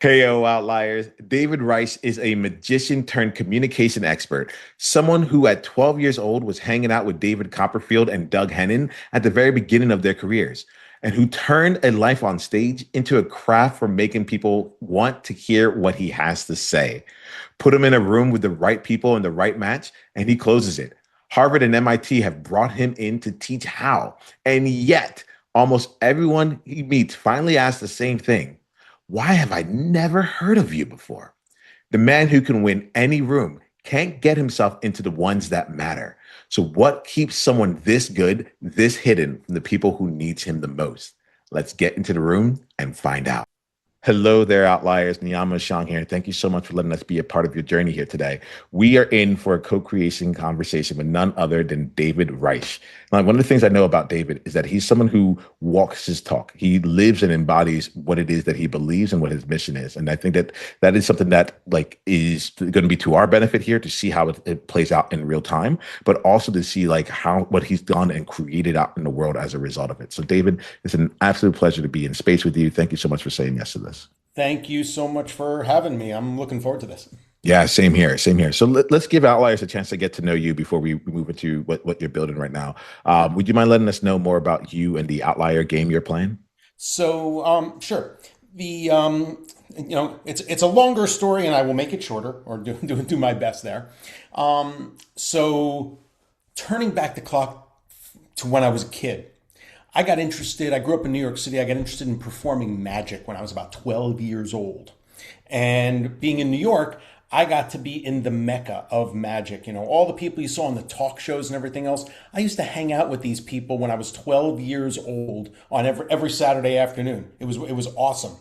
Heyo, Outliers. David Reich is a magician turned communication expert, someone who at 12 years old was hanging out with David Copperfield and Doug Hennon at the very beginning of their careers, and who turned a life on stage into a craft for making people want to hear what he has to say. Put him in a room with the right people and the right match, and he closes it. Harvard and MIT have brought him in to teach how, and yet almost everyone he meets finally asks the same thing: why have I never heard of you before? The man who can win any room can't get himself into the ones that matter. So, what keeps someone this good, this hidden from the people who needs him the most? Let's get into the room and find out. Hello there, Outliers. Niiamah Ashong here. Thank you so much for letting us be a part of your journey here today. We are in for a co-creation conversation with none other than David Reich. Now, one of the things I know about David is that he's someone who walks his talk. He lives and embodies what it is that he believes and what his mission is. And I think that that is something that is going to be to our benefit here, to see how it plays out in real time, but also to see how what he's done and created out in the world as a result of it. So, David, it's an absolute pleasure to be in space with you. Thank you so much for saying yes to this. Thank you so much for having me. I'm looking forward to this. Yeah, same here, same here. So let's give Outliers a chance to get to know you before we move into what you're building right now. Would you mind letting us know more about you and the Outlier game you're playing? Sure. The it's a longer story, and I will make it shorter, or do my best there. So, turning back the clock to when I was a kid, I got interested. I grew up in New York City. I got interested in performing magic when I was about 12 years old, and being in New York, I got to be in the mecca of magic. You know, all the people you saw on the talk shows and everything else. I used to hang out with these people when I was 12 years old on every Saturday afternoon. It was awesome.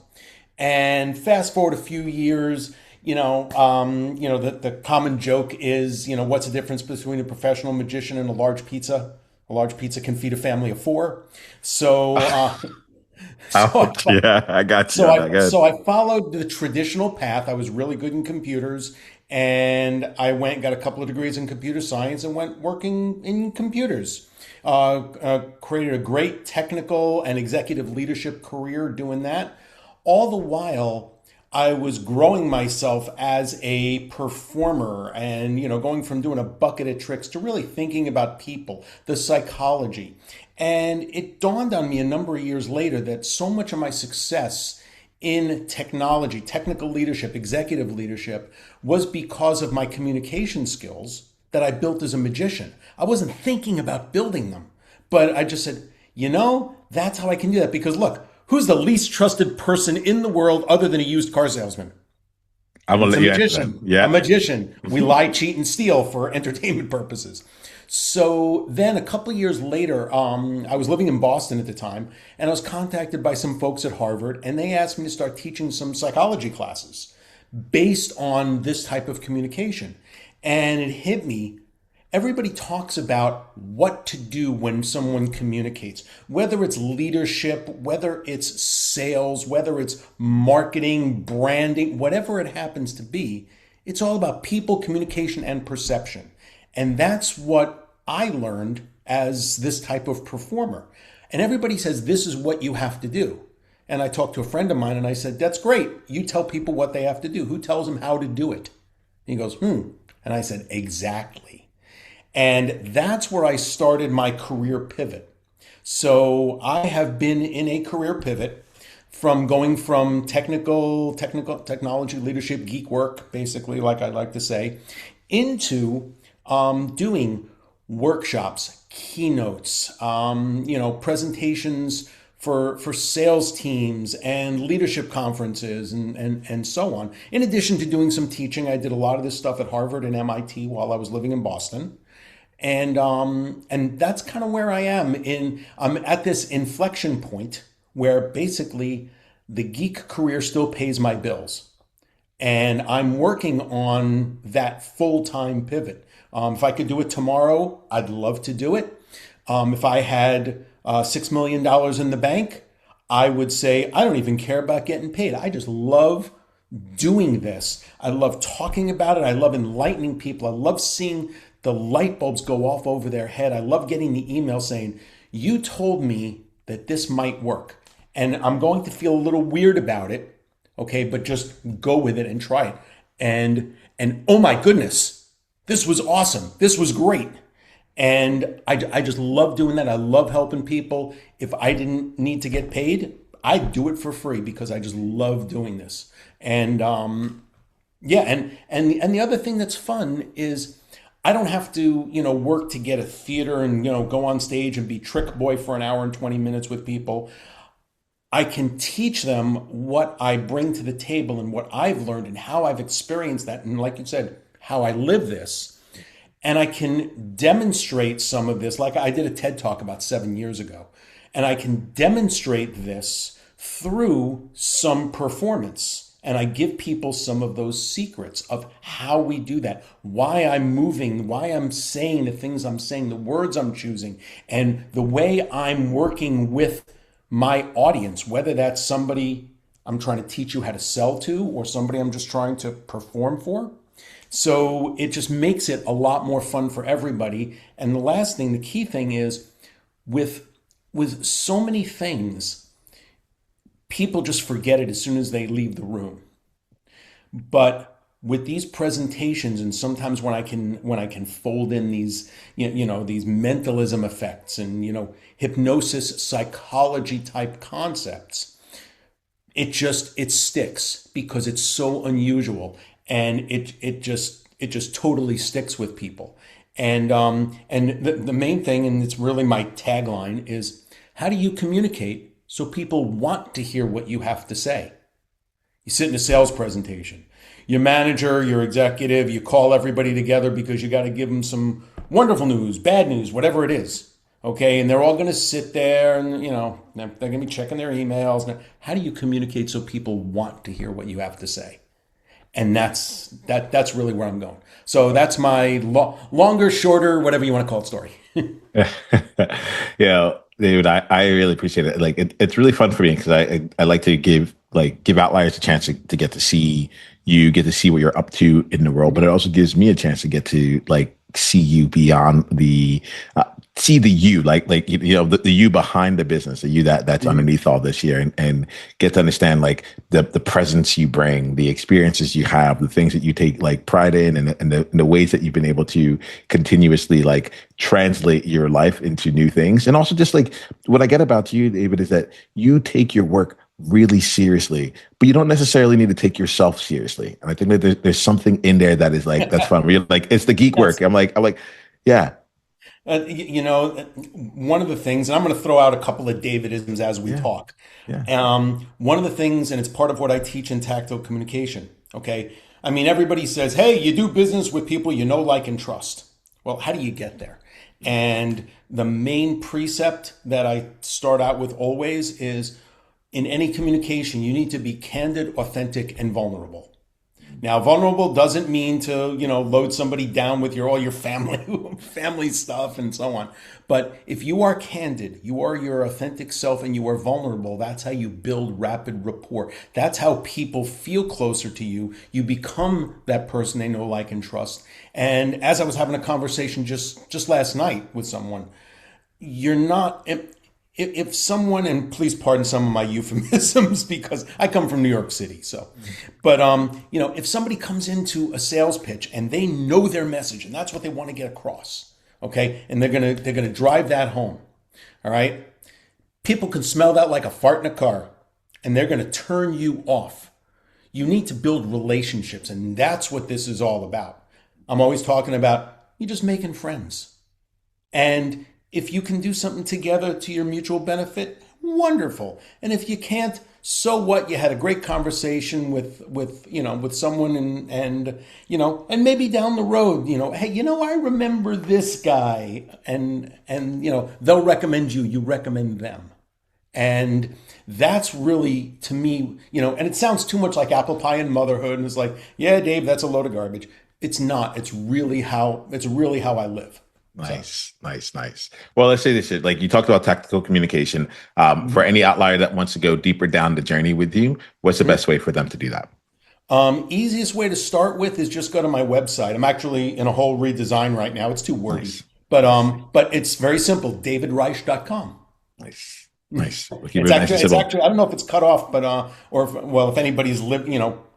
And fast forward a few years, the common joke is, what's the difference between a professional magician and a large pizza? A large pizza can feed a family of four. So, so Ouch, yeah, I got you so on that. I Good. so I followed the traditional path. I was really good in computers, and I went got a couple of degrees in computer science and went working in computers. Created a great technical and executive leadership career doing that. All the while, I was growing myself as a performer, and going from doing a bucket of tricks to really thinking about people, the psychology. And it dawned on me a number of years later that so much of my success in technology, technical leadership, executive leadership, was because of my communication skills that I built as a magician. I wasn't thinking about building them, but I just said, that's how I can do that. Because look, who's the least trusted person in the world other than a used car salesman? I'm gonna It's a let you answer that. magician. A Yeah. magician. We lie, cheat, and steal for entertainment purposes. So then a couple of years later, I was living in Boston at the time, and I was contacted by some folks at Harvard, and they asked me to start teaching some psychology classes based on this type of communication. And it hit me. Everybody talks about what to do when someone communicates, whether it's leadership, whether it's sales, whether it's marketing, branding, whatever it happens to be. It's all about people, communication, and perception. And that's what I learned as this type of performer. And everybody says, this is what you have to do. And I talked to a friend of mine and I said, that's great. You tell people what they have to do. Who tells them how to do it? And he goes, hmm. And I said, exactly. And that's where I started my career pivot. So I have been in a career pivot from going from technology leadership, geek work, basically, like I like to say, into doing workshops, keynotes, presentations for sales teams and leadership conferences and so on. In addition to doing some teaching, I did a lot of this stuff at Harvard and MIT while I was living in Boston. And that's kind of where I am I'm at this inflection point where basically the geek career still pays my bills. And I'm working on that full-time pivot. If I could do it tomorrow, I'd love to do it. If I had $6 million in the bank, I would say, I don't even care about getting paid. I just love doing this. I love talking about it. I love enlightening people. I love seeing the light bulbs go off over their head. I love getting the email saying, you told me that this might work. And I'm going to feel a little weird about it. Okay, but just go with it and try it. And oh my goodness, this was awesome. This was great. And I just love doing that. I love helping people. If I didn't need to get paid, I'd do it for free because I just love doing this. And yeah, and the other thing that's fun is I don't have to, work to get a theater and, go on stage and be trick boy for an hour and 20 minutes with people. I can teach them what I bring to the table and what I've learned and how I've experienced that. And like you said, how I live this. And I can demonstrate some of this. Like I did a TED talk about 7 years ago, and I can demonstrate this through some performance. And I give people some of those secrets of how we do that, why I'm moving, why I'm saying the things I'm saying, the words I'm choosing, and the way I'm working with my audience, whether that's somebody I'm trying to teach you how to sell to or somebody I'm just trying to perform for. So it just makes it a lot more fun for everybody. And the last thing, the key thing is with so many things, people just forget it as soon as they leave the room. But with these presentations, and sometimes when I can fold in these these mentalism effects and hypnosis psychology type concepts, it sticks because it's so unusual, and it just totally sticks with people. And the main thing, and it's really my tagline, is how do you communicate so people want to hear what you have to say? You sit in a sales presentation. Your manager, your executive, you call everybody together because you got to give them some wonderful news, bad news, whatever it is. Okay, and they're all going to sit there and, they're going to be checking their emails. How do you communicate so people want to hear what you have to say? And that's really where I'm going. So that's my longer, shorter, whatever you want to call it, story. Yeah, David, I really appreciate it. Like it's really fun for me because I like to give outliers a chance to get to see you, get to see what you're up to in the world, but it also gives me a chance to get to see you beyond see the you, the you behind the business, the you that's underneath all this here, and get to understand the presence you bring, the experiences you have, the things that you take pride in, and the ways that you've been able to continuously translate your life into new things. And also just what I get about you, David, is that you take your work really seriously, but you don't necessarily need to take yourself seriously. And I think that there's something in there that is that's fun. Where you're it's the geek work. That's I'm like, yeah, one of the things, and I'm going to throw out a couple of Davidisms as we yeah, talk. yeah. One of the things, and it's part of what I teach in tactile communication. Okay, I mean, everybody says, "Hey, you do business with people you know, like, and trust." Well, how do you get there? And the main precept that I start out with always is, in any communication, you need to be candid, authentic, and vulnerable. Now, vulnerable doesn't mean to, load somebody down with all your family stuff and so on. But if you are candid, you are your authentic self, and you are vulnerable, that's how you build rapid rapport. That's how people feel closer to you. You become that person they know, like, and trust. And as I was having a conversation just last night with someone, you're not, if someone, and please pardon some of my euphemisms because I come from New York City, so, but if somebody comes into a sales pitch and they know their message and that's what they want to get across, okay, and they're gonna drive that home, all right, people can smell that like a fart in a car, and they're gonna turn you off. You need to build relationships, and that's what this is all about. I'm always talking about you just making friends. And if you can do something together to your mutual benefit, wonderful. And if you can't, so what? You had a great conversation with someone, and maybe down the road, hey, I remember this guy, and they'll recommend you, you recommend them. And that's really, to me, and it sounds too much like apple pie and motherhood, and it's like, yeah, Dave, that's a load of garbage. It's not. It's really how I live. So. Nice. Well, let's say this: you talked about tactical communication. For any outlier that wants to go deeper down the journey with you, what's the best way for them to do that? Easiest way to start with is just go to my website. I'm actually in a whole redesign right now. It's too wordy, Nice, but nice, but it's very simple. davidreich.com. nice. Nice. We'll keep It's it nice and actually, simple. I don't know if it's cut off, but or if, well, if anybody's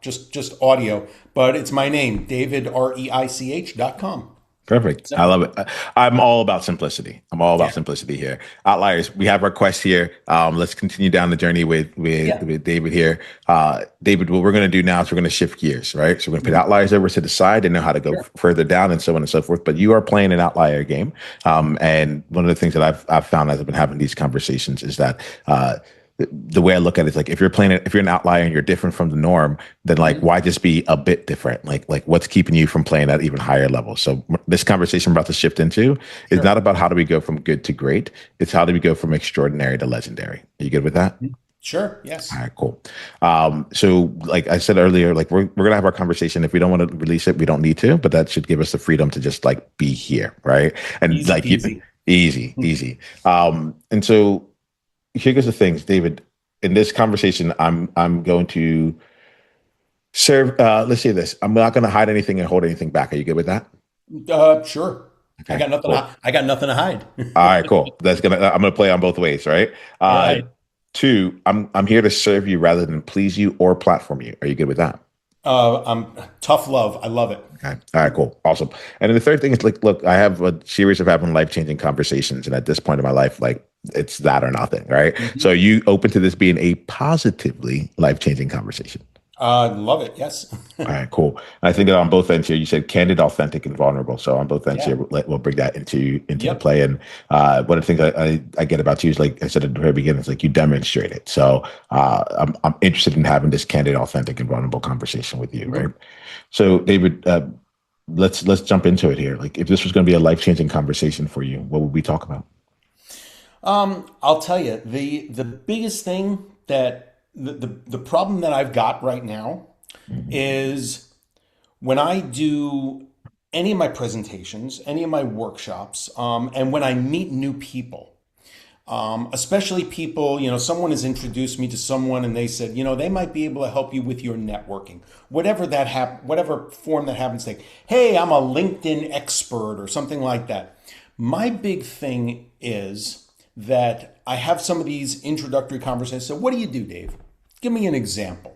just audio, but it's my name, David Reich.com. Perfect. I Simple. love it. I'm all about simplicity. I'm all about Yeah. simplicity here. Outliers. We have our quest here. Let's continue down the journey Yeah. with David here. David, what we're going to do now is we're going to shift gears, right? So we're going to put Mhm. outliers over to the side and know how to go Sure. further down and so on and so forth. But you are playing an outlier game, and one of the things that I've found as I've been having these conversations is that. The way I look at it is like if you're an outlier and you're different from the norm, then like Mhm. why just be a bit different? Like what's keeping you from playing at even higher level? So this conversation I'm about to shift into is not Sure. about how do we go from good to great. It's how do we go from extraordinary to legendary. Are you good with that? Mhm. Sure. All Yes. right, cool. So like I said earlier, like we're gonna have our conversation. If we don't want to release it, we don't need to, but that should give us the freedom to just like be here, right? And Easy like you, peasy. easy, easy. And so here goes the things, David. In this conversation, I'm going to serve. Let's say this. I'm not going to hide anything and hold anything back. Are you good with that? Sure. Okay, cool. I got nothing to hide. All right, cool. I'm gonna play on both ways, right? Uh, Right. Two, I'm here to serve you rather than please you or platform you. Are you good with that? I'm tough love. I love it. Okay. All right, cool. Awesome. And then the third thing is like, look, I have a series of having life-changing conversations. And at this point in my life, like it's that or nothing, right? So Mhm. you open to this being a positively life-changing conversation. Love it. Yes. All right, cool. I think that on both ends here, you said candid, authentic, and vulnerable. So on both ends here, Yeah. we'll bring that into the Yep. play. And one of the things I get about you is like I said at the very beginning, it's like you demonstrate it. So I'm interested in having this candid, authentic, and vulnerable conversation with you, right? Mhm. So David, let's jump into it here. Like if this was going to be a life changing conversation for you, what would we talk about? I'll tell you the biggest thing that the problem that I've got right now Mhm. is when I do any of my presentations, any of my workshops, and when I meet new people. Especially people, someone has introduced me to someone and they said, they might be able to help you with your networking, whatever form that happens. Like, hey, I'm a LinkedIn expert or something like that. My big thing is that I have some of these introductory conversations. So, what do you do, Dave? Give me an example.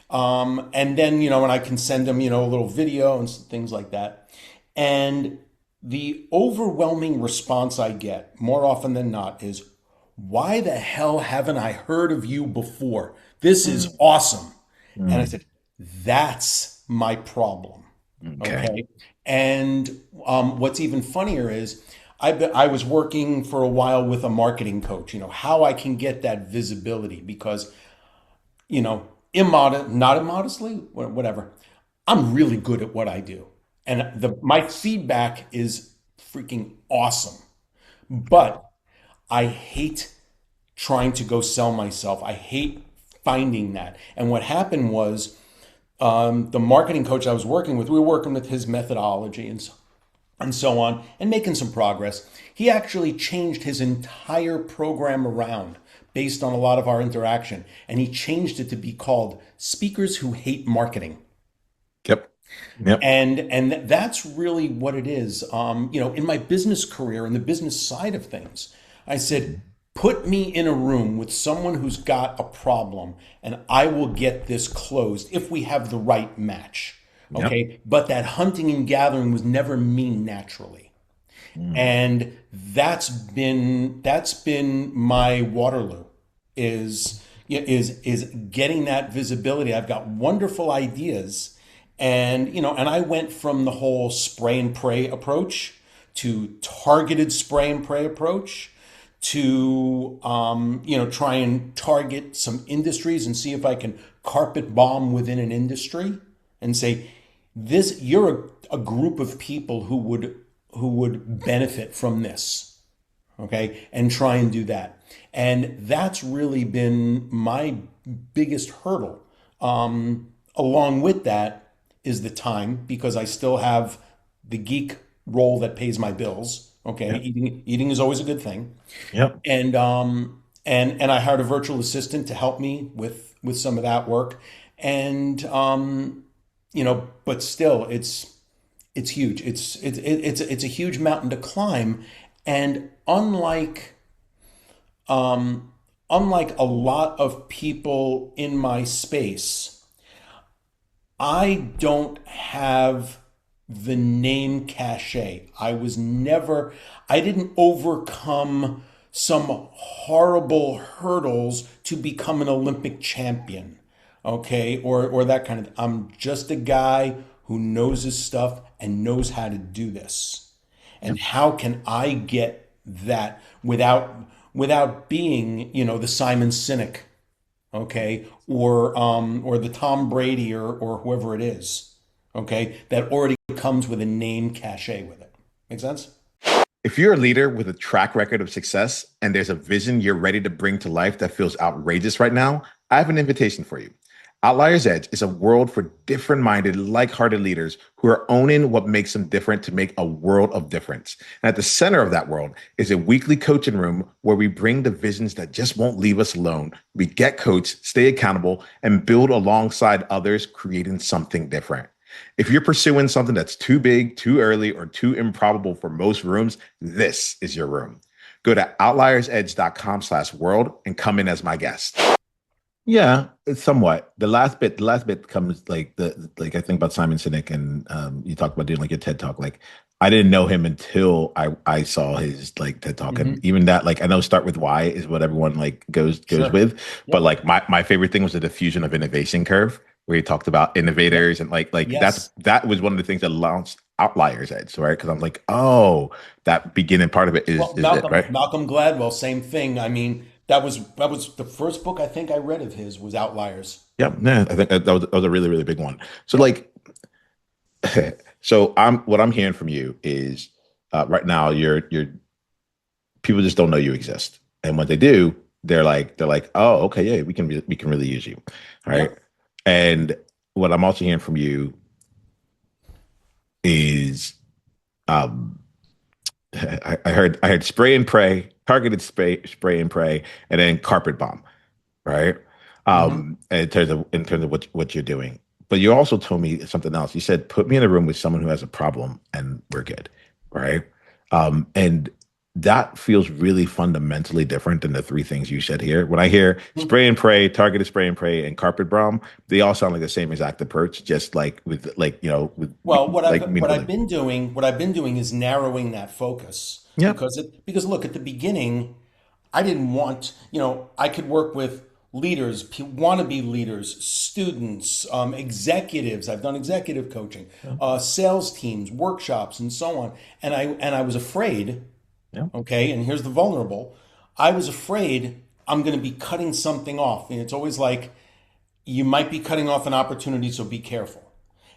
And then, and I can send them, a little video and things like that. And the overwhelming response I get more often than not is, why the hell haven't I heard of you before? This is awesome. And I Mm. said, that's my problem. Okay. Okay. And what's even funnier is I was working for a while with a marketing coach, how I can get that visibility because not immodestly, whatever. I'm really good at what I do. And my feedback is freaking awesome. But I hate trying to go sell myself. I hate finding that. And what happened was the marketing coach I was working with, we were working with his methodology and so on, and making some progress. He actually changed his entire program around based on a lot of our interaction. And he changed it to be called Speakers Who Hate Marketing. Yep. Yep. And that's really what it is. In my business career, in the business side of things, I said, put me in a room with someone who's got a problem, and I will get this closed if we have the right match. Yep. Okay, but that hunting and gathering was never me naturally, Mm. and that's been my Waterloo is getting that visibility. I've got wonderful ideas, and I went from the whole spray and pray approach to targeted spray and pray approach to try and target some industries and see if I can carpet bomb within an industry and say this you're a group of people who would benefit from this, okay, and try and do that. And that's really been my biggest hurdle. Along with that is the time because I still have the geek role that pays my bills. Okay, Yep. eating is always a good thing, Yep. and I hired a virtual assistant to help me with some of that work, and but still, it's huge. It's a huge mountain to climb, and unlike a lot of people in my space, I don't have the name cachet. I didn't overcome some horrible hurdles to become an Olympic champion, okay, or that kind of. I'm just a guy who knows his stuff and knows how to do this. And Yep. how can I get that without being, the Simon Sinek, okay, or the Tom Brady or whoever it is, okay, that already comes with a name cachet with it. Make sense? If you're a leader with a track record of success and there's a vision you're ready to bring to life that feels outrageous right now, I have an invitation for you. Outliers Edge is a world for different minded, like hearted leaders who are owning what makes them different to make a world of difference. And at the center of that world is a weekly coaching room where we bring the visions that just won't leave us alone. We get coached, stay accountable, and build alongside others, creating something different. If you're pursuing something that's too big, too early, or too improbable for most rooms, this is your room. Go to outliersedge.com/world and come in as my guest. Yeah, it's somewhat. The last bit comes like I think about Simon Sinek and you talked about doing like your TED talk. Like I didn't know him until I saw his like TED talk, and Hmm. even that like I know start with why is what everyone like goes Sure. with, but Yep. like my favorite thing was the diffusion of innovation curve where he talked about Yep. innovators and like Yes. that was one of the things that launched Outliers Edge, right? Because I'm like, oh, that beginning part of it is Well, is it, right? Malcolm Gladwell, same thing. I mean, that was the first book I think I read of his was Outliers. Yeah, I think that was a really really big one. So Yep. like so I'm what I'm hearing from you is right now you're people just don't know you exist, and when they do, they're like, oh, okay, yeah, we can really use you, all right. Yep. And what I'm also hearing from you is um I heard spray and pray, targeted spray and pray, and then carpet bomb, right? Hmm. In terms of what you're doing. But you also told me something else. You said, put me in a room with someone who has a problem and we're good. Right. And that feels really fundamentally different than the three things you said here. When I hear spray and pray, targeted spray and pray, and carpet bomb, they all sound like the same exact approach, just like with like, with Well, like meaningful. what I've been doing is narrowing that focus Yep. because look, at the beginning, I didn't want, I could work with leaders, wannabe leaders, students, executives. I've done executive coaching, Yep. sales teams, workshops, and so on. And I was afraid. Yep. Okay, and here's the vulnerable. I was afraid I'm going to be cutting something off, and it's always like you might be cutting off an opportunity, so be careful.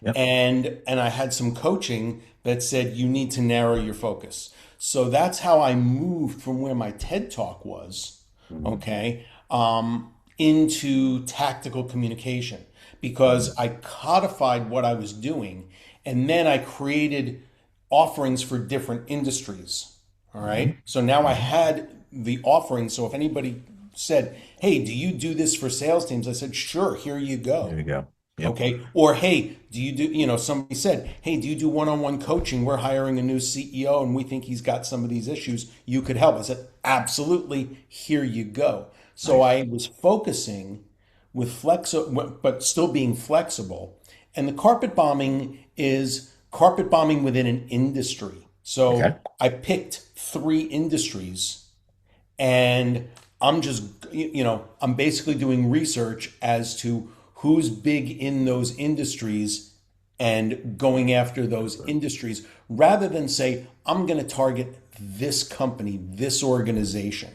Yep. And I had some coaching that said you need to narrow your focus. So that's how I moved from where my TED talk was, Mhm. okay, into tactical communication because I codified what I was doing and then I created offerings for different industries. All Mhm. right. So now I Mhm. had the offering. So if anybody said, "Hey, do you do this for sales teams?" I said, "Sure, here you There go." you go. Yep. Okay. Or, hey, do you do, somebody said, "Hey, do you do one on one coaching? We're hiring a new CEO and we think he's got some of these issues. You could help." I said, "Absolutely. Here you go." So Nice. I was focusing with but still being flexible. And the carpet bombing is carpet bombing within an industry. So Okay. I picked three industries and I'm just, I'm basically doing research as to who's big in those industries and going after those industries rather than say, I'm going to target this company, this organization.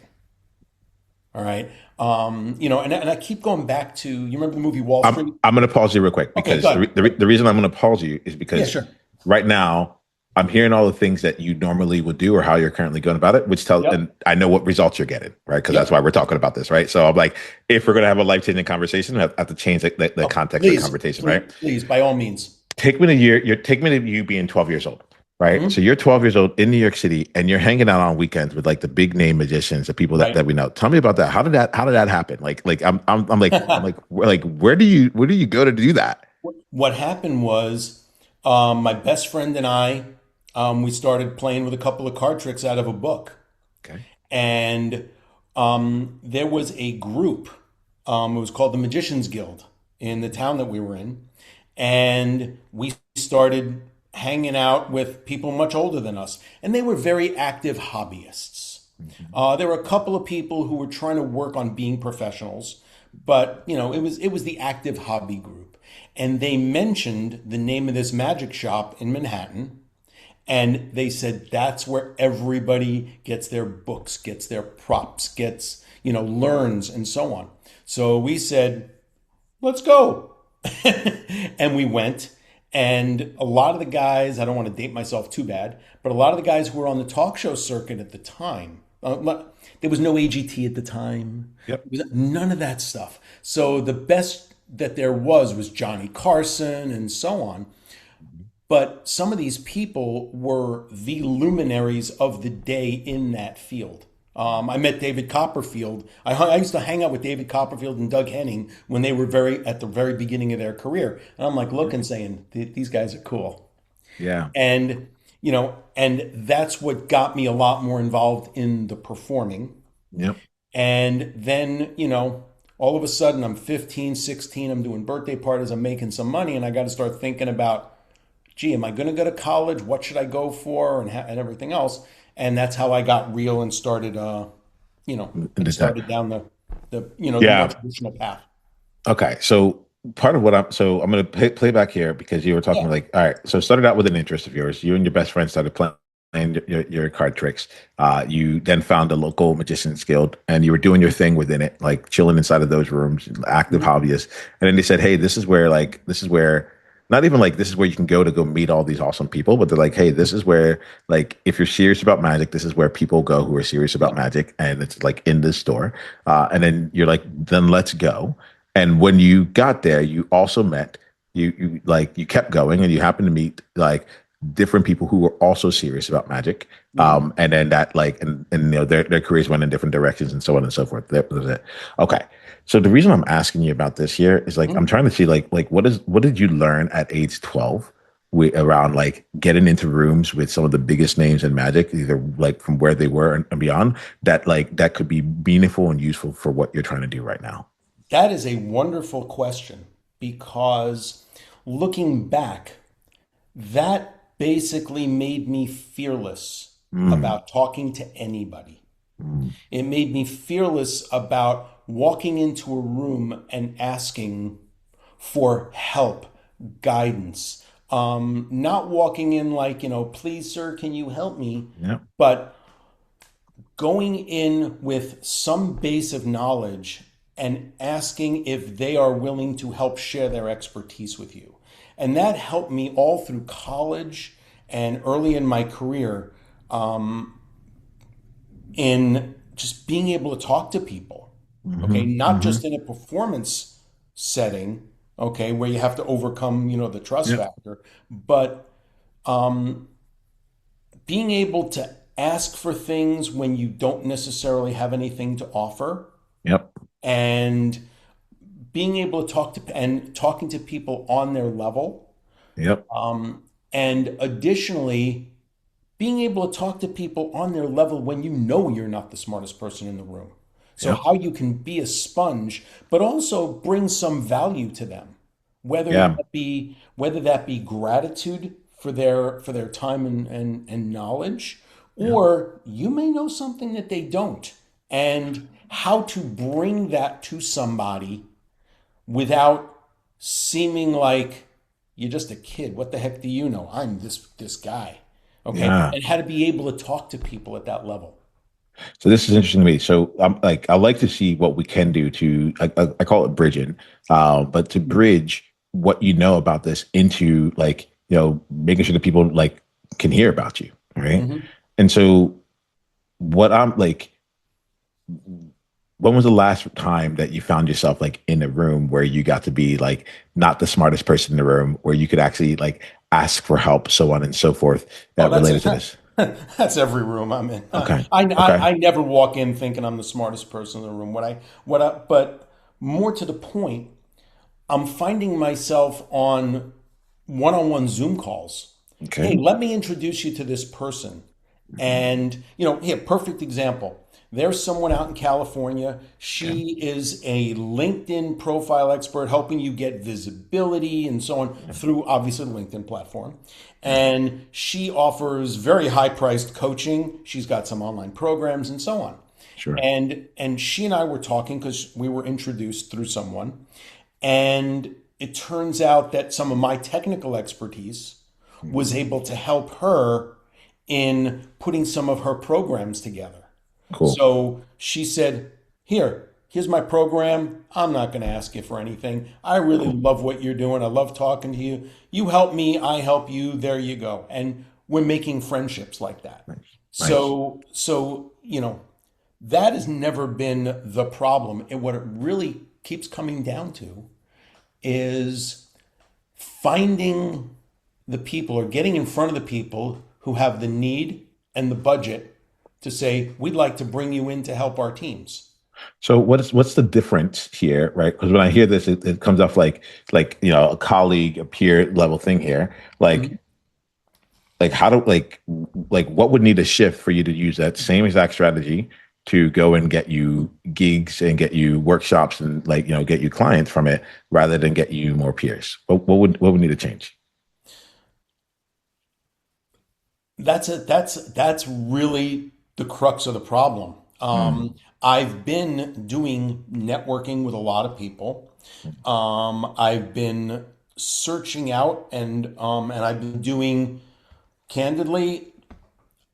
All right. And I keep going back to, you remember the movie Wall I'm Street? I'm going to pause you real quick Okay, because good. the reason I'm going to pause you is Yeah, because sure. right now I'm hearing all the things that you normally would do or how you're currently going about it, which tell and Yep. I know what results you're getting, right? Because that's why Yep. we're talking about this, right? So I'm like, if we're going to have a life changing conversation, I have to change the Oh, context of the please, conversation, right? please, please, by all means. Take me to you being 12 years old. Right. So Mhm. you're 12 years old in New York City and you're hanging out on weekends with like the big name magicians, the people that Right. we know. Tell me about that. How did that happen? I'm like, where do you go to do that? What happened was my best friend and I, we started playing with a couple of card tricks out of a book. Okay. And There was a group. It was called the Magicians Guild in the town that we were in, and we started hanging out with people much older than us, and they were very active hobbyists. Mhm. There were a couple of people who were trying to work on being professionals, but it was the active hobby group, and they mentioned the name of this magic shop in Manhattan, and they said that's where everybody gets their books, gets their props, learns, and so on. So we said, let's go. And we went. And a lot of the guys, I don't want to date myself too bad, but a lot of the guys who were on the talk show circuit at the time, there was no AGT at the time. Yep. None of that stuff. So the best that there was Johnny Carson and so on. But some of these people were the luminaries of the day in that field. I met David Copperfield. I used to hang out with David Copperfield and Doug Henning when they were at the very beginning of their career. And I'm like looking, saying, these guys are cool. Yeah. And, and that's what got me a lot more involved in the performing. Yep. And then, all of a sudden I'm 15, 16, I'm doing birthday parties, I'm making some money, and I got to start thinking about, gee, am I going to go to college? What should I go for? And everything else. And that's how I got real and started, started down the more Yeah. traditional path. Okay. So part of what I'm going to play back here because you were talking Yeah. like, all right. So it started out with an interest of yours. You and your best friend started playing your card tricks. You then found a local magician's guild and you were doing your thing within it, like chilling inside of those rooms, active Mhm. hobbyists. And then they said, hey, this is where not even like this is where you can go meet all these awesome people, but they're like, hey, this is where like if you're serious about magic, this is where people go who are serious about Yep. magic, and it's like in this store. And then you're like, then let's go. And when you got there, you also met you kept going and you happened to meet like different people who were also serious about magic. Mhm. And then that like and their careers went in different directions and so on and so forth. That was it. Okay. So the reason I'm asking you about this here is like I'm Mhm. trying to see like what did you learn at age 12 around like getting into rooms with some of the biggest names in magic, either like from where they were and beyond, that could be meaningful and useful for what you're trying to do right now. That is a wonderful question because looking back, that basically made me fearless Mm, about talking to anybody. mm, It made me fearless about walking into a room and asking for help, guidance. Not walking in like, please, sir, can you help me? yeah, But going in with some base of knowledge and asking if they are willing to help share their expertise with you. And that helped me all through college and early in my career in just being able to talk to people. Okay, hmm not hmm just in a performance setting, okay, where you have to overcome, the trust yep, factor, but being able to ask for things when you don't necessarily have anything to offer, yep, and being able to talking to people on their level, yep, and additionally being able to talk to people on their level when you know you're not the smartest person in the room. So yep, how you can be a sponge, but also bring some value to them, yeah, whether that be gratitude for their time and knowledge, yep, or you may know something that they don't, and how to bring that to somebody without seeming like you're just a kid. What the heck do you know? I'm this guy. Okay? yeah. And how to be able to talk to people at that level. So this is interesting to me. So I'm like, I like to see what we can do to, I call it bridging, but to bridge what you know about this into like, making sure that people like can hear about you, right? Mm-hmm. And so what I'm like, when was the last time that you found yourself like in a room where you got to be like not the smartest person in the room, where you could actually like ask for help, so on and so forth, Oh, that related to this? that's every room I'm in. Okay. I Okay. never walk in thinking I'm the smartest person in the room. But more to the point, I'm finding myself on one-on-one Zoom calls. Hey, Okay. let me introduce you to this person. And, here, perfect example. There's someone out in California. Okay. She is a LinkedIn profile expert, helping you get visibility and so on Yeah. through obviously the LinkedIn platform. Yeah. And she offers very high priced coaching. She's got some online programs and so on. Sure. And she and I were talking because we were introduced through someone. And it turns out that some of my technical expertise was Mhm. able to help her in putting some of her programs together. Cool. So she said, here's my program. I'm not going to ask you for anything. I really Cool. love what you're doing. I love talking to you. You help me, I help you. There you go. And we're making friendships like that. Nice. Nice. So, that has never been the problem. And what it really keeps coming down to is finding the people or getting in front of the people who have the need and the budget to say, we'd like to bring you in to help our teams. So what's the difference here, right? Because when I hear this, it comes off like a colleague, a peer level thing here. Mhm. Like how do like what would need to shift for you to use that same exact strategy to go and get you gigs and get you workshops and get you clients from it rather than get you more peers? What would need to change? That's really the crux of the problem. Mm, I've been doing networking with a lot of people. I've been searching out and I've been doing candidly.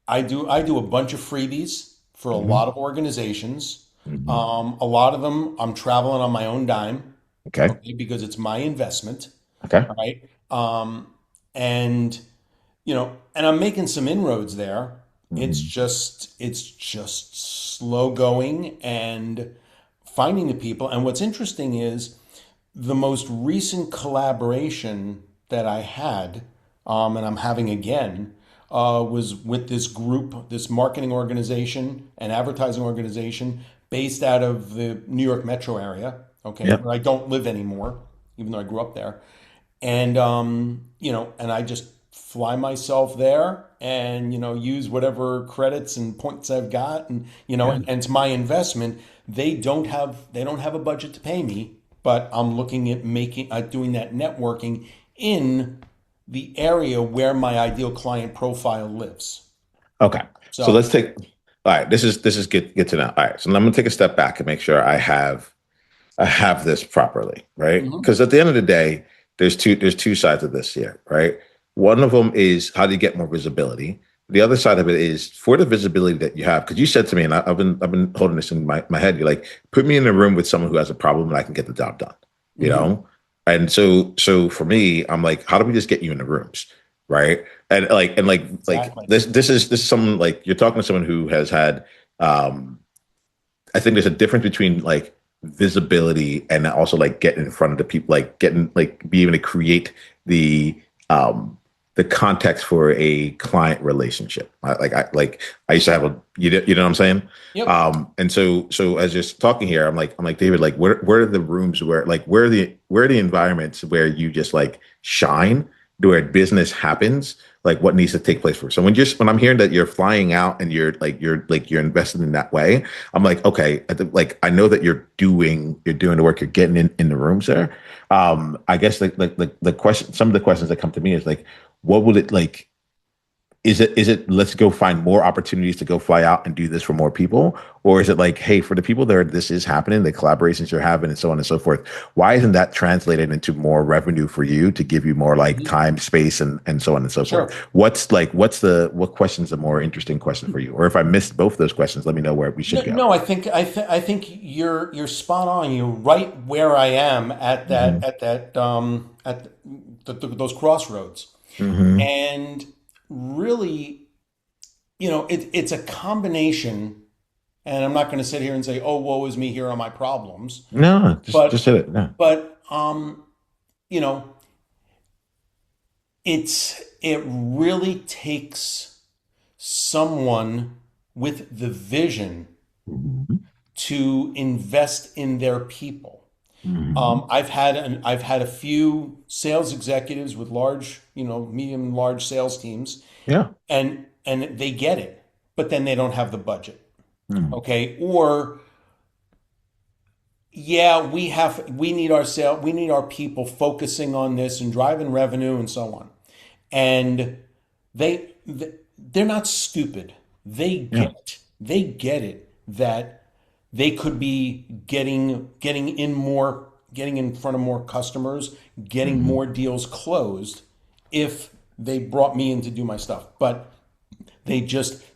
I do a bunch of freebies for a mhm, lot of organizations. mhm. A lot of them I'm traveling on my own dime, Okay. okay, because it's my investment, Okay. all right? And and I'm making some inroads there. Mhm. It's just slow going and finding the people. And what's interesting is the most recent collaboration that I had, and I'm having again, was with this group, this marketing organization and advertising organization based out of the New York metro area, okay, Yep. where I don't live anymore, even though I grew up there. And and I just fly myself there and use whatever credits and points I've got, and Yeah. and it's my investment. They don't have a budget to pay me, but I'm looking at making doing that networking in the area where my ideal client profile lives. Okay. So So, let's take. All right. This is good to know. All right. So I'm gonna take a step back and make sure I have this properly, right? mhm, Because at the end of the day, there's two sides of this here, right? One of them is how do you get more visibility. The other side of it is for the visibility that you have, because you said to me, and I've been holding this in my head. You're like, put me in a room with someone who has a problem and I can get the job done, you mhm, know? And so for me, I'm like, how do we just get you in the rooms? Right. And like exactly. this is someone like you're talking to someone who has had um I think there's a difference between like visibility and also like getting in front of the people, like getting like being able to create the um the context for a client relationship. I used to have you know what I'm saying? Yep. And so as you're talking here, I'm like David, like where are the rooms where like where are the environments where you just like shine, where business happens, like what needs to take place for. So when I'm hearing that you're flying out and you're invested in that way, I'm like, okay, like I know that you're doing the work, you're getting in the rooms there. I guess like the question, some of the questions that come to me is like, what would it like? Is it let's go find more opportunities to go fly out and do this for more people, or is it like, hey, for the people there, this is happening, the collaborations you're having, and so on and so forth. Why isn't that translated into more revenue for you to give you more like Mhm. time, space, and so on and so forth? Sure. What question's a more interesting question for you? Or if I missed both those questions, let me know where we should No, go. no, I think you're spot on. You're right where I am at Mm-hmm. those crossroads. Mm-hmm. And really, it's a combination. And I'm not going to sit here and say, "Oh, woe is me. Here are my problems." No, just But hit it. No. but you know, it really takes someone with the vision Mm-hmm. to invest in their people. Mm-hmm. I've had a few sales executives with large, medium and large sales teams, Yeah. and they get it, but then they don't have the budget. Mm. Okay. Or, yeah, we need our people focusing on this and driving revenue and so on. And they're not stupid. Yeah. They get it that they could be getting in front of more customers, getting Hmm. more deals closed if they brought me in to do my stuff. But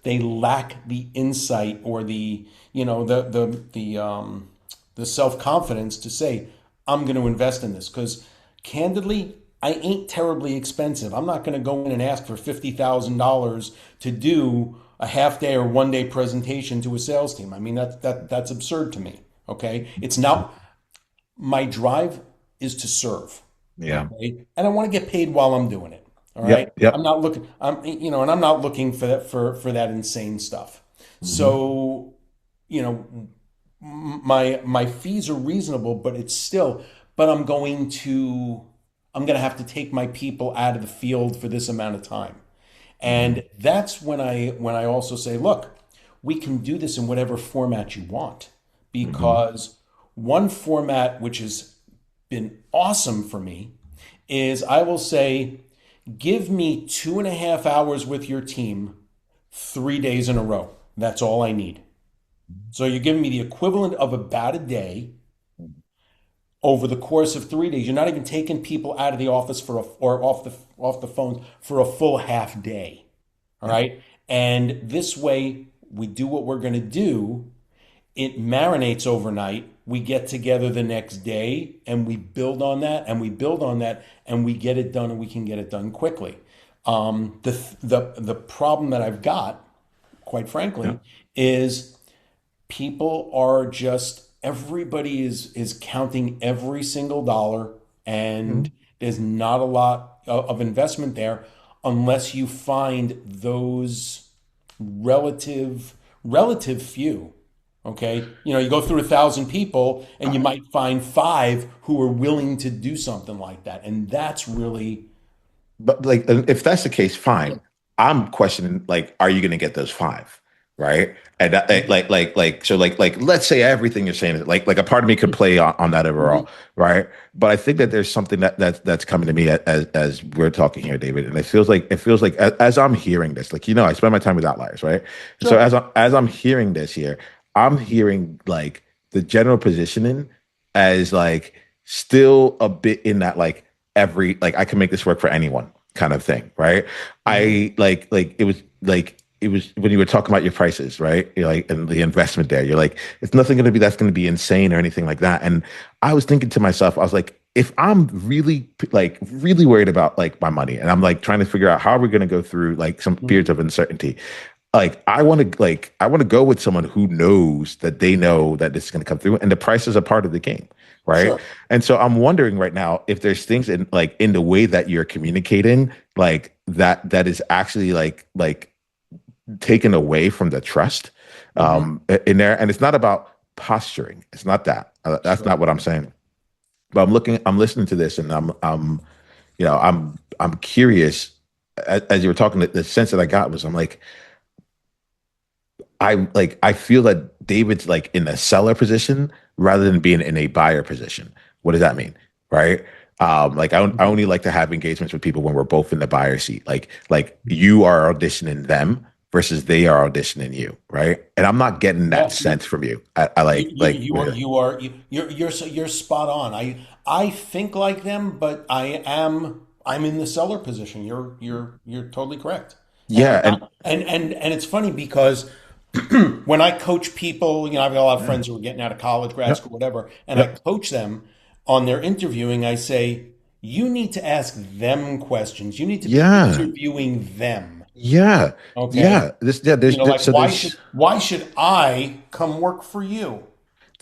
they lack the insight or the you know the self confidence to say I'm going to invest in this because candidly I ain't terribly expensive. I'm not going to go in and ask for $50,000 to do a half day or 1 day presentation to a sales team. I mean that's absurd to me. Okay, it's not my drive is to serve. Yeah. Okay, and I want to get paid while I'm doing it. All right. Yep. Yep. And I'm not looking for that insane stuff. Hmm. So, my fees are reasonable, but it's still, but I'm going to have to take my people out of the field for this amount of time. Hmm. And that's when I also say, look, we can do this in whatever format you want Hmm. because one format which has been awesome for me is I will say, give me 2.5 hours with your team 3 days in a row. That's all I need. So you're giving me the equivalent of about a day over the course of 3 days. You're not even taking people out of the office or off the phones for a full half day. All Yeah. right. And this way we do what we're going to do. It marinates overnight. We get together the next day and we build on that and we build on that and we get it done and we can get it done quickly. The problem that I've got, quite Yeah. frankly, is people are just everybody is counting every single dollar and Mhm. there's not a lot of investment there unless you find those relative few. Okay, you go through 1,000 people and you might find five who are willing to do something like that, and that's really But like, if that's the case, fine. I'm questioning, like, are you going to get those five, right? And that, so, let's say everything you're saying is like a part of me could play on that overall, Mhm. right? But I think that there's something that's coming to me as we're talking here, David, and it feels like as I'm hearing this, like I spend my time with Outliers, right? And so Sure. as I'm hearing this here, I'm hearing like the general positioning as like still a bit in that like I can make this work for anyone kind of thing, right? Mhm. I it was when you were talking about your prices, right? You're like, and the investment there, you're like, it's nothing going to be that's going to be insane or anything like that. And I was thinking to myself, I was like, if I'm really worried about like my money, and I'm like trying to figure out how we're going to go through like some periods Mhm. of uncertainty, I want to go with someone who knows that they know that this is going to come through and the prices are part of the game, right? Sure. And so I'm wondering right now if there's things in the way that you're communicating like that is actually like taken away from the trust Mhm. in there. And it's not about posturing. It's not that. That's Sure. not what I'm saying. But I'm listening to this, and I'm curious. As you were talking, the sense that I got was I'm like, I feel that David's like in a seller position rather than being in a buyer position. What does that mean? Right? I Mhm. only like to have engagements with people when we're both in the buyer seat. Like you are auditioning them versus they are auditioning you, right? And I'm not getting that Yeah, sense from you. I you're spot on. I think like them, but I'm in the seller position. You're totally correct. And I'm yeah, and not and it's funny because when I coach people, I've got a lot of yeah, friends who are getting out of college, grad yep, school, whatever, and I yep, coach them on their interviewing. I say, you need to ask them questions. You need to be yeah, interviewing them. yeah, Okay. yeah. Like Like so there's why should I come work for you?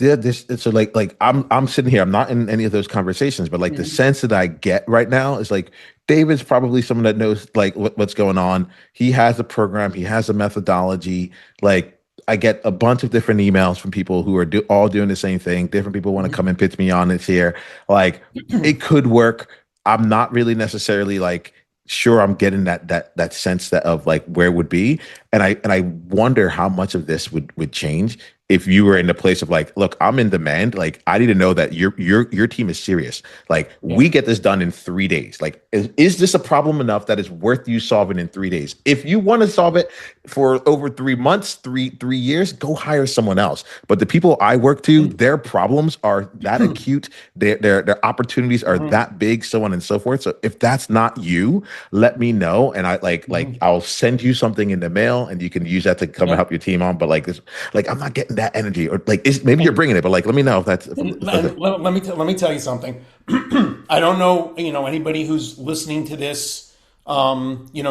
yeah, this so like I'm sitting here. I'm not in any of those conversations, but like the Mhm. sense that I get right now is like David's probably someone that knows like what's going on. He has a program, he has a methodology. Like I get a bunch of different emails from people who are all doing the same thing. Different people want to come Mhm. and pitch me on this here. Like it could work. I'm not really necessarily like sure I'm getting that sense that of like where it would be. And I wonder how much of this would change if you were in the place of like, look, I'm in demand. Like I need to know that your team is serious. Like Yeah. we get this done in 3 days. Like is this a problem enough that is worth you solving in 3 days? If you want to solve it for over 3 months, three years, go hire someone else. But the people I work to, And their problems are that acute, their opportunities are Mhm. that big, so on and so forth. So if that's not you, let me know, and Mhm. I'll send you something in the mail, and you can use that to come and Yeah. help your team on. But like this, like I'm not getting that energy, or like maybe you're And, bringing it, but like let me know if that's if and let me tell you something. I don't know, anybody who's listening to this,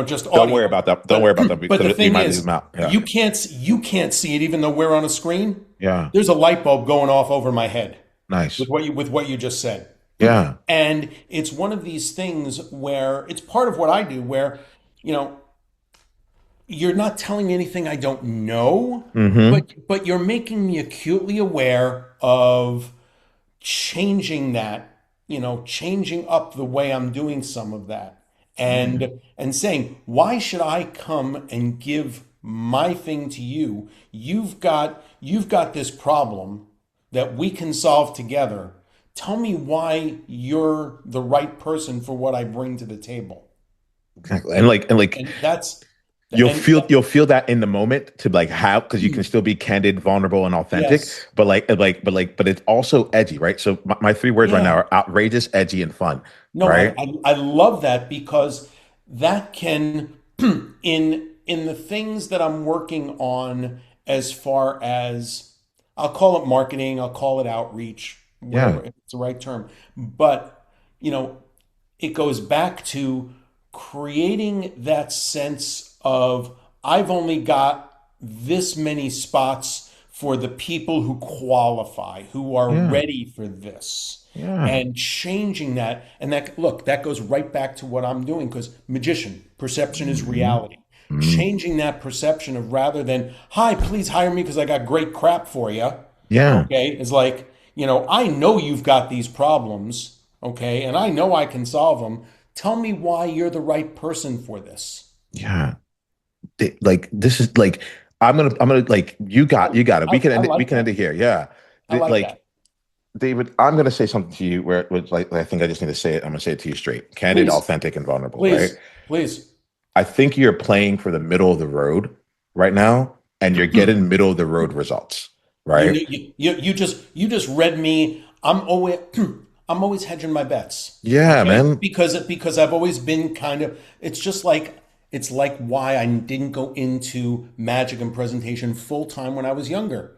just don't worry audio, about that. Don't worry but about that but the because we thing might leave them is, out. Yeah, you can't see it even though we're on a screen. yeah, There's a light bulb going off over my head with nice. what you just said. Yeah, And it's one of these things where it's part of what I do where, you know, you're not telling me anything I don't know, mm-hmm. but you're making me acutely aware of changing that, changing up the way I'm doing some of that, Yeah, and saying, why should I come and give my thing to you? You've got this problem that we can solve together. Tell me why you're the right person for what I bring to the table. exactly. And And like and that's you'll and feel that in the moment to like have because you can still be candid, vulnerable, and authentic, yes. but but it's also edgy, right? So my three words right now Yeah. are outrageous, edgy, and fun, No, I, right? I I love that because that can in the things that I'm working on as far as I'll call it marketing, I'll call it outreach, Yeah, whatever, if it's the right term. But, you know, it goes back to creating that sense of I've only got this many spots for the people who qualify, who are yeah, ready for this, yeah. and changing that. And that, look, that goes right back to what I'm doing because magician, perception is Hmm. reality. Changing that perception of rather than, hi, please hire me because I got great crap for you. Yeah, Okay. It's like, I know you've got these problems. Okay. And I know I can solve them. Tell me why you're the right person for this. yeah. Like this is like I'm gonna like I, you got it. I, I We like can end that. it here. Yeah. I like Like that. David, I'm gonna say something to you where it was like I think I just need to say it. I'm gonna say it to you straight. Candid, Please, authentic, and vulnerable, right? please, please. I think you're playing for the middle of the road right now, and you're getting middle of the road results, You, right? you just read me. I'm always hedging my bets. Yeah, Okay, man. because I've always been kind of. It's like why I didn't go into magic and presentation full time when I was younger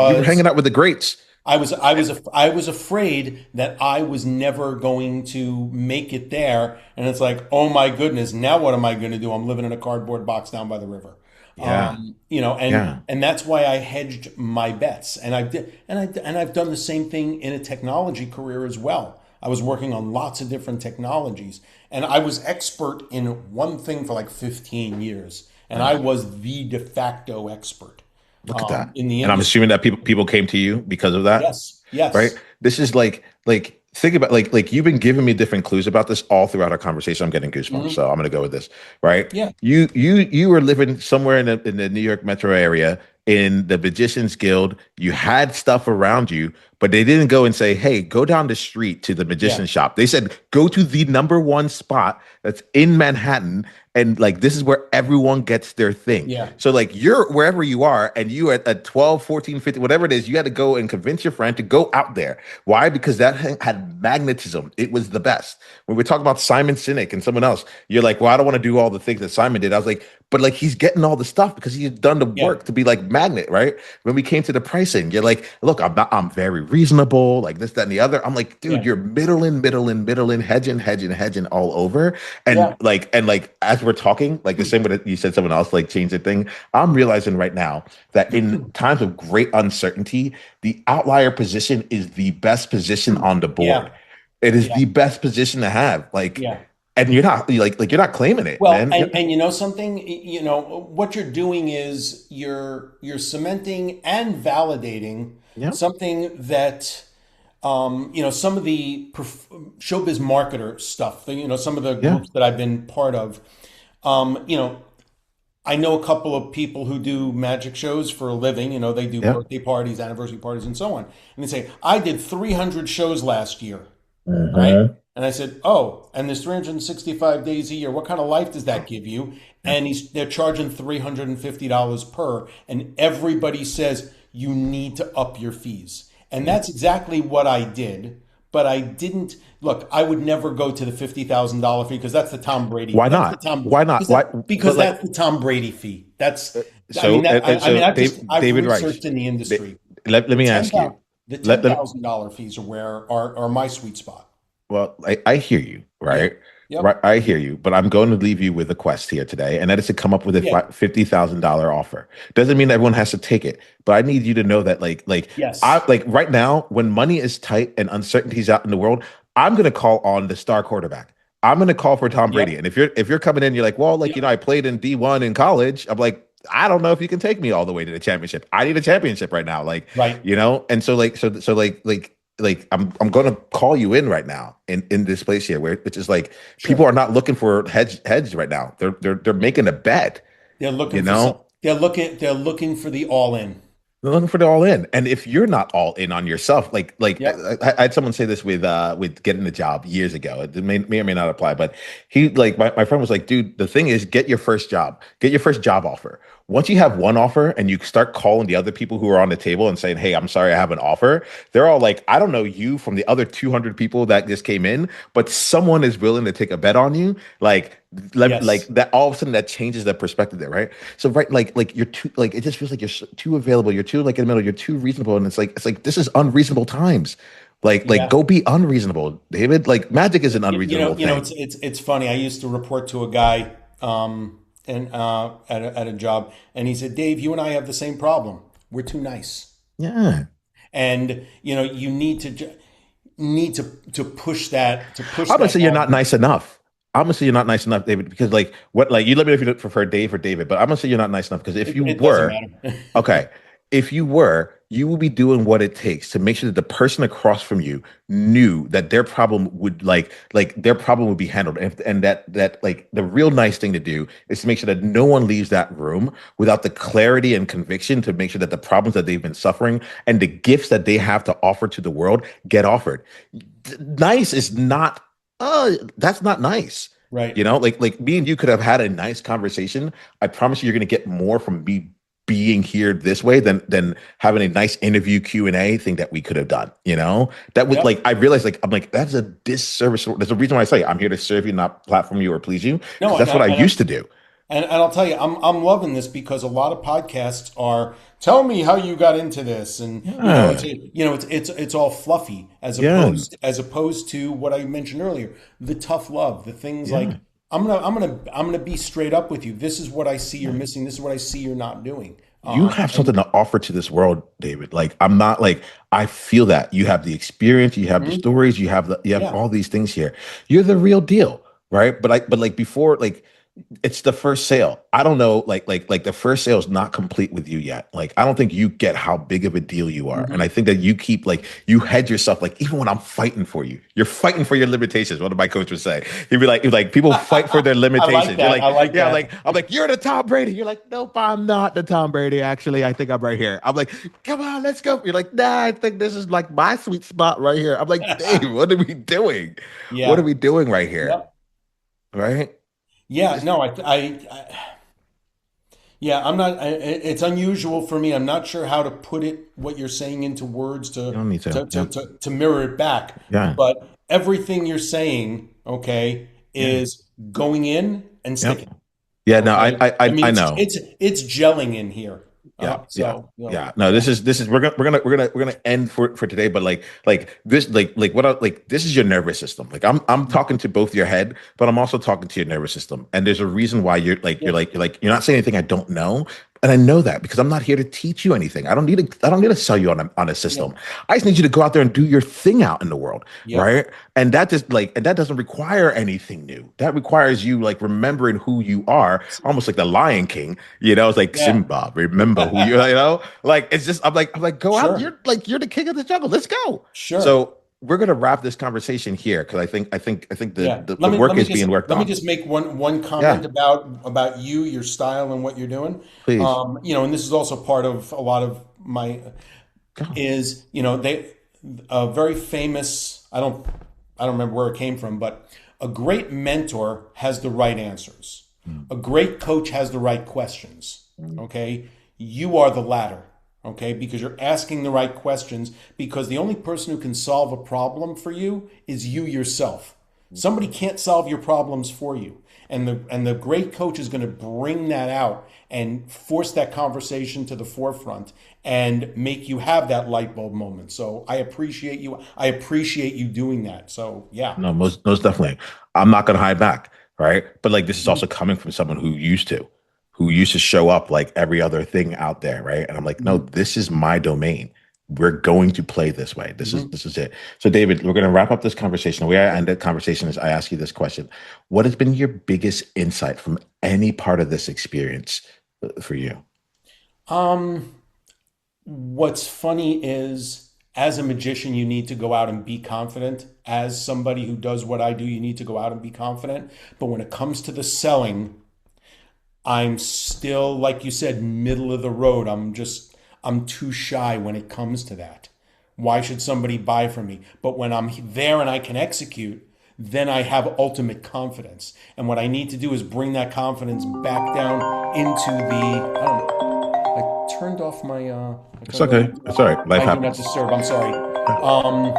You were hanging because out with the greats. I was afraid that I was never going to make it there, and it's like, oh my goodness, now what am I going to do? I'm living in a cardboard box down by the river, Yeah, and yeah, and that's why I hedged my bets, and I've done the same thing in a technology career as well. I was working on lots of different technologies, and I was expert in one thing for like 15 years, and I nice. was the de facto expert Look at that. in the And I'm industry. assuming that people came to you because of that, Yes, right? yes. This is like think about like you've been giving me different clues about this all throughout our conversation. I'm getting goosebumps, Mhm. so I'm gonna go with this, right? Yeah, You were living somewhere in the New York metro area in the Magicians Guild. You had stuff around you, but they didn't go and say, "Hey, go down the street to the yeah, magician shop." They said, "Go to the number one spot that's in Manhattan." And like this is where everyone gets their thing. yeah, So like you're wherever you are and you at 12, 14, 15, whatever it is, you had to go and convince your friend to go out there. Why? Because that thing had magnetism. It was the best. When we talk about Simon Sinek and someone else, you're like, well, I don't want to do all the things that Simon did. I was like, but like he's getting all the stuff because he's done the yeah, work to be like magnet, right? When we came to the pricing, you're like, look, I'm very reasonable, like this, that, and the other. I'm like, dude, yeah, you're middling, hedging all over. yeah. And like as we're talking, like the same way that you said someone else like changed the thing, I'm realizing right now that in times of great uncertainty, the outlier position is the best position on the board. Yeah, It is yeah, the best position to have. Like, yeah. and you're not like you're not claiming it, Well, man. and you know something, what you're doing is you're cementing and validating Yeah. something that some of the showbiz marketer stuff, some of the Yeah. groups that I've been part of, you know, I know a couple of people who do magic shows for a living. They do Yeah. birthday parties, anniversary parties, and so on. And they say, I did 300 shows last year, right? Hmm. And I said, oh, and there's 365 days a year. What kind of life does that give you? Yeah. And they're charging $350 per. And everybody says, you need to up your fees. And Yeah. that's exactly what I did. But I didn't look. I would never go to the $50,000 fee because that's the Tom Brady. Why That's the not? Tom Why not? Why? because But like, that's the Tom Brady fee. That's I mean so, that I mean I've David Reich. researched in the Da- industry. let The me ten ask you. thousand the ten Let thousand dollar fees are where are my sweet spot. Well, I hear you, Yeah. right? Right, Yep. I hear you, but I'm going to leave you with a quest here today, and that is to come up with a Yeah. $50,000 offer. Doesn't mean everyone has to take it, but I need you to know that, I Yes. like right now, when money is tight and uncertainties out in the world, I'm going to call on the star quarterback. I'm going to call for Tom Brady, Yep. and if you're coming in, you're like, well, Yep. I played in D1 in college. I'm like, I don't know if you can take me all the way to the championship. I need a championship right now, Right. and so I'm going to call you in right now in this place here, where which is like people Sure. are not looking for hedge right now. They're making a bet. They're You looking for some. know, They're looking for the all in. they're looking for the all in. And if you're not all in on yourself, Yep. I had someone say this with getting the job years ago. It may or may not apply, but he my friend was like, dude, the thing is get your first job offer. Once you have one offer and you start calling the other people who are on the table and saying, hey, I'm sorry, I have an offer. They're all like, I don't know you from the other 200 people that just came in, but someone is willing to take a bet on you. Like Yes. that, all of a sudden that changes the perspective there, right? So right, you're too it just feels like you're too available. You're too in the middle. You're too reasonable, and it's like this is unreasonable times. Yeah. Go be unreasonable, David. Like magic is an unreasonable thing. It's funny. I used to report to a guy and at a job, and he said, "Dave, you and I have the same problem. We're too nice, Yeah, and you need to push I'm gonna that say you're not boundary." nice enough. I'm gonna say you're not nice enough, David, because you let me know if you prefer Dave or David, but I'm gonna say you're not nice enough because if It, you it doesn't were, matter. okay, if you were, you will be doing what it takes to make sure that the person across from you knew that their problem would their problem would be handled, and that the real nice thing to do is to make sure that no one leaves that room without the clarity and conviction to make sure that the problems that they've been suffering and the gifts that they have to offer to the world get offered. Nice is not that's not nice. Right. Like me and you could have had a nice conversation. I promise you're going to get more from me being here this way than having a nice interview Q&A thing that we could have done. That would Yep. I realized I'm like that's a disservice. There's a reason why I say I'm here to serve you, not platform you or please you, because No, that's what I used to do. and I'll tell you, I'm loving this because a lot of podcasts are tell me how you got into this, and Yeah, it's all fluffy yeah, as opposed to what I mentioned earlier, the tough love, the things like yeah. I'm gonna be straight up with you. This is what I see you're missing. This is what I see you're not doing. You have something And to offer to this world, David. I'm not I feel that you have the experience, you have the Mhm. stories, you have Yeah. all these things here. You're the real deal, right? But before it's the first sale. I don't know, the first sale is not complete with you yet. I don't think you get how big of a deal you are. And I Mhm. think that you keep you hedge yourself, even when I'm fighting for you, you're fighting for your limitations. What did my coach would say? He'd be like, people fight for their I like limitations. You're that. like, I like yeah, that. I'm like, you're the Tom Brady. You're like, nope, I'm not the Tom Brady. Actually, I think I'm right here. I'm like, come on, let's go. You're like, nah, I think this is my sweet spot right here. I'm like, Dave, what are we doing? What are Yeah. we doing right here? Yep. Right? Yeah. No. Yeah, I'm not. It's unusual for me. I'm not sure how to put it, what you're saying into words You don't need to. Yeah. to mirror it back. Yeah. But everything you're saying, okay, Yeah. is going in and Yep. sticking. Yeah. No, Okay, I mean I it's know. it's it's gelling in here. Yeah, yeah, So yeah. No, yeah. this is we're gonna end for today, but this this is your nervous system. I'm talking to both your head, but I'm also talking to your nervous system. And there's a reason why you're Yeah. you're not saying anything I don't know. And I know that because I'm not here to teach you anything. I don't need to sell you on a Yeah. system. I just need you to go out there and do your thing out in the world. Yep. Right. And that doesn't require anything new. That requires you like remembering who you are, almost like the Lion King. It's like Yeah. Simba, remember who like it's just I'm like, go out. Sure. You're the king of the jungle. Let's go. Sure. So we're gonna wrap this conversation here because I think Yeah. the work is Just being worked let me on. just make one comment Yeah, about you, your style, and what you're doing. please. And this is also part of a lot of my Go. is they a very famous. I don't remember where it came from, but a great mentor has the right answers. Mm. A great coach has the right questions. Okay, you are the latter. Okay, because you're asking the right questions. Because the only person who can solve a problem for you is you yourself. Somebody can't solve your problems for you. And the great coach is going to bring that out and force that conversation to the forefront and make you have that light bulb moment. So I appreciate you. I appreciate you doing that. So yeah. No, most definitely. I'm not gonna hide back, right? But like this is also Mhm. coming from someone who used to show up like every other thing out there, right? And I'm like, no, Mhm. this is my domain. We're going to play this way. Mhm. This is it. So David, we're gonna wrap up this conversation. The way I end the conversation is I ask you this question. What has been your biggest insight from any part of this experience for you? Um, what's funny is, as a magician, you need to go out and be confident. As somebody who does what I do, you need to go out and be confident. But when it comes to the selling, I'm still, like you said, middle of the road. I'm too shy when it comes to that. Why should somebody buy from me? But when I'm there and I can execute, then I have ultimate confidence. And what I need to do is bring that confidence back down into the, I don't know, I It's turned off okay. my, It's all right. Life my do not happens. disturb. I'm sorry. Um,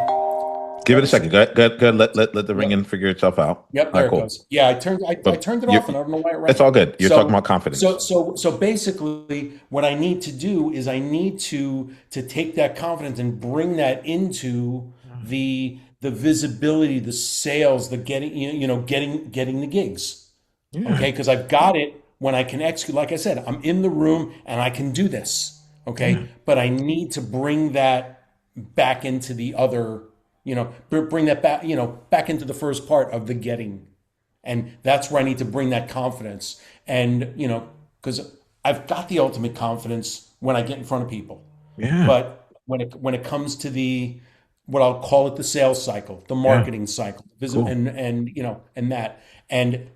Give it a second. so, Go ahead. Let the yep. ringing figure itself out. Yep, All there right, it cool. goes. Yeah, I But turned it off you and I don't know why it it's rang. all good. You're talking So about confidence. basically what I need to do is I need to take that confidence and bring that into the visibility, the sales, the getting getting the gigs. Yeah. Okay? Because I've got it when I can execute. Like I said, I'm in the room and I can do this. Yeah. Okay? But I need to bring that back into the other, bring that back, back into the first part of the getting. And that's where I need to bring that confidence. And, because I've got the ultimate confidence when I get in front of people. Yeah. But when it comes to the what I'll call it the sales cycle, the Yeah. marketing cycle, Cool. and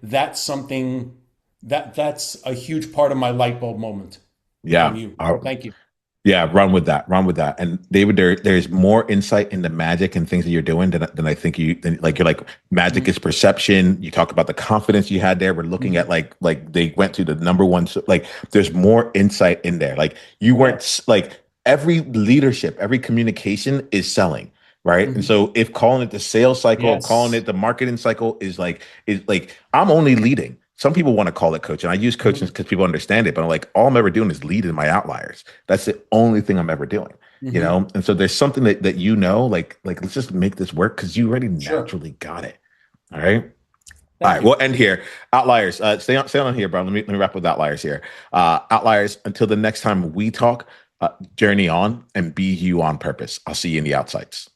that's something that's a huge part of my light bulb moment from Yeah. you. Thank you. Yeah, run with that. Run with that. And David, there's more insight in the magic and things that you're doing than I think like you're like magic Mhm. is perception. You talk about the confidence you had there. We're looking at Mhm. like they went to the number one. So like there's more insight in there. Like you weren't Yeah. like every leadership, every communication is selling. Right. And Mhm. so if calling it the sales cycle, calling Yes. it the marketing cycle is like I'm only leading. Some people want to call it coaching. I use coaching Mhm. because people understand it, but I'm like, all I'm ever doing is leading my outliers. That's the only thing I'm ever doing, Mhm. And so there's something that like let's just make this work because you already Sure. naturally got it. All right. All Thank right, you. we'll end here. Outliers, stay on here, bro. Let me wrap with outliers here. Outliers. Until the next time we talk, journey on and be you on purpose. I'll see you in the outsides.